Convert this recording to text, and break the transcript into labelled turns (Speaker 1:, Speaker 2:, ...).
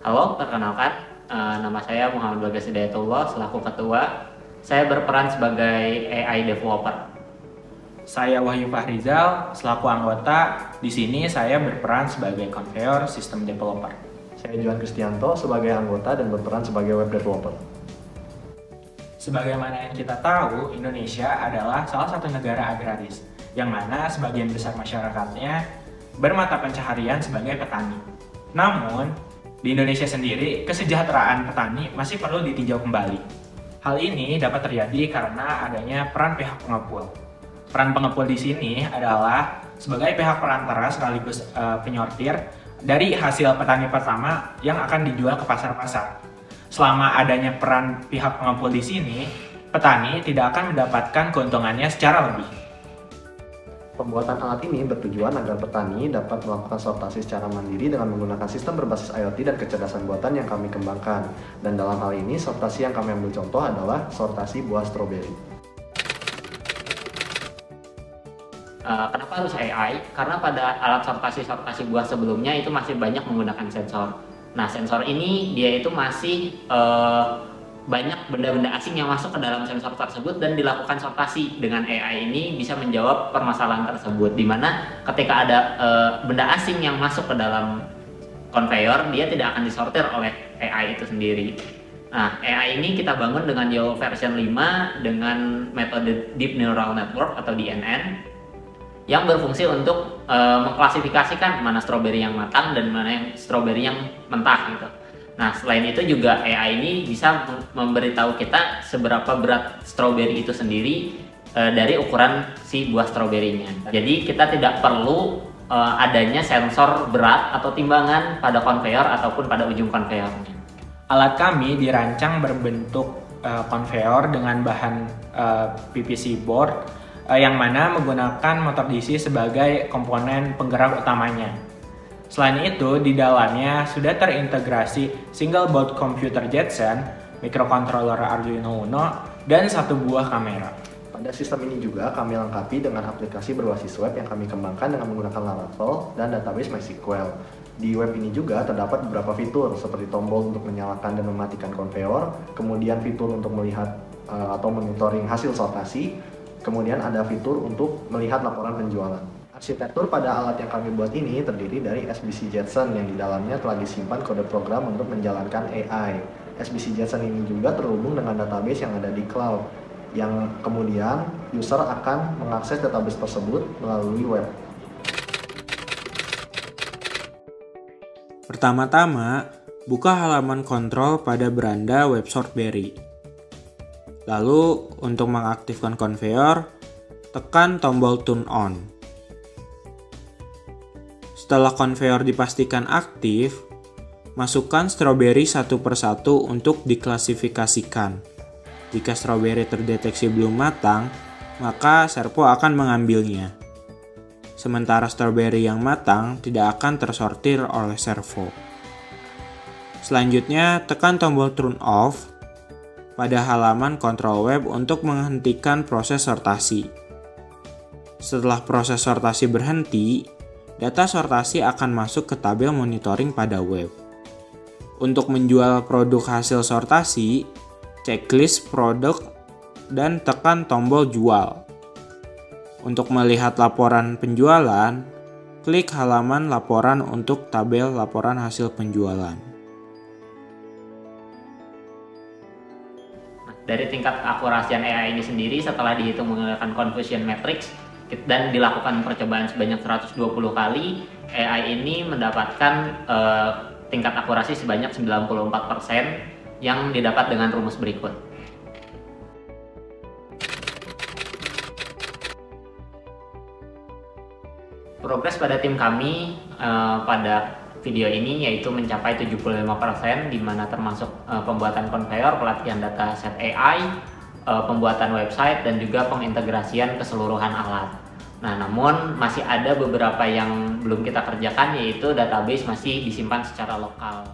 Speaker 1: Halo, perkenalkan, nama saya Muhammad Bagas Hidayatullah selaku ketua. Saya berperan sebagai AI developer.
Speaker 2: Saya Wahyu Fahrizal selaku anggota. Di sini saya berperan sebagai conveyor system developer.
Speaker 3: Saya Johan Kristianto sebagai anggota dan berperan sebagai web developer.
Speaker 2: Sebagaimana yang kita tahu, Indonesia adalah salah satu negara agraris, yang mana sebagian besar masyarakatnya bermata pencaharian sebagai petani. Namun, di Indonesia sendiri, kesejahteraan petani masih perlu ditinjau kembali. Hal ini dapat terjadi karena adanya peran pihak pengepul. Peran pengepul di sini adalah sebagai pihak perantara sekaligus penyortir dari hasil petani pertama yang akan dijual ke pasar-pasar. Selama adanya peran pihak pengepul di sini, petani tidak akan mendapatkan keuntungannya secara lebih.
Speaker 3: Pembuatan alat ini bertujuan agar petani dapat melakukan sortasi secara mandiri dengan menggunakan sistem berbasis IoT dan kecerdasan buatan yang kami kembangkan. Dan dalam hal ini, sortasi yang kami ambil contoh adalah sortasi buah stroberi.
Speaker 1: Kenapa harus AI? Karena pada alat sortasi buah sebelumnya itu masih banyak menggunakan sensor. Nah, sensor ini dia itu masih banyak benda-benda asing yang masuk ke dalam sensor tersebut dan dilakukan sortasi. Dengan AI ini bisa menjawab permasalahan tersebut, di mana ketika ada benda asing yang masuk ke dalam conveyor, dia tidak akan disortir oleh AI itu sendiri. Nah, AI ini kita bangun dengan YOLO version 5 dengan metode Deep Neural Network atau DNN yang berfungsi untuk mengklasifikasikan mana stroberi yang matang dan mana yang stroberi yang mentah gitu. Nah, selain itu juga AI ini bisa memberitahu kita seberapa berat stroberi itu sendiri dari ukuran si buah stroberinya. Jadi kita tidak perlu adanya sensor berat atau timbangan pada conveyor ataupun pada ujung conveyornya.
Speaker 2: Alat kami dirancang berbentuk conveyor dengan bahan PVC board yang mana menggunakan motor DC sebagai komponen penggerak utamanya. Selain itu, di dalamnya sudah terintegrasi single board computer Jetson, microcontroller Arduino Uno, dan satu buah kamera.
Speaker 3: Pada sistem ini juga kami lengkapi dengan aplikasi berbasis web yang kami kembangkan dengan menggunakan Laravel dan database MySQL. Di web ini juga terdapat beberapa fitur seperti tombol untuk menyalakan dan mematikan conveyor, kemudian fitur untuk melihat atau monitoring hasil sortasi, kemudian ada fitur untuk melihat laporan penjualan. Arsitektur pada alat yang kami buat ini terdiri dari SBC Jetson yang di dalamnya telah disimpan kode program untuk menjalankan AI. SBC Jetson ini juga terhubung dengan database yang ada di cloud, yang kemudian user akan mengakses database tersebut melalui web.
Speaker 4: Pertama-tama, buka halaman kontrol pada beranda web Sortberry. Lalu, untuk mengaktifkan conveyor, tekan tombol Turn On. Setelah conveyor dipastikan aktif, masukkan stroberi satu persatu untuk diklasifikasikan. Jika stroberi terdeteksi belum matang, maka servo akan mengambilnya. Sementara stroberi yang matang tidak akan tersortir oleh servo. Selanjutnya, tekan tombol Turn Off pada halaman kontrol web untuk menghentikan proses sortasi. Setelah proses sortasi berhenti, data sortasi akan masuk ke tabel monitoring pada web. Untuk menjual produk hasil sortasi, checklist produk dan tekan tombol jual. Untuk melihat laporan penjualan, klik halaman laporan untuk tabel laporan hasil penjualan.
Speaker 1: Dari tingkat keakurasian AI ini sendiri, setelah dihitung menggunakan confusion matrix dan dilakukan percobaan sebanyak 120 kali, AI ini mendapatkan tingkat akurasi sebanyak 94% yang didapat dengan rumus berikut. Progres pada tim kami pada video ini yaitu mencapai 75%, di mana termasuk pembuatan conveyor, pelatihan data set AI, pembuatan website, dan juga pengintegrasian keseluruhan alat. Nah, namun masih ada beberapa yang belum kita kerjakan, yaitu database masih disimpan secara lokal.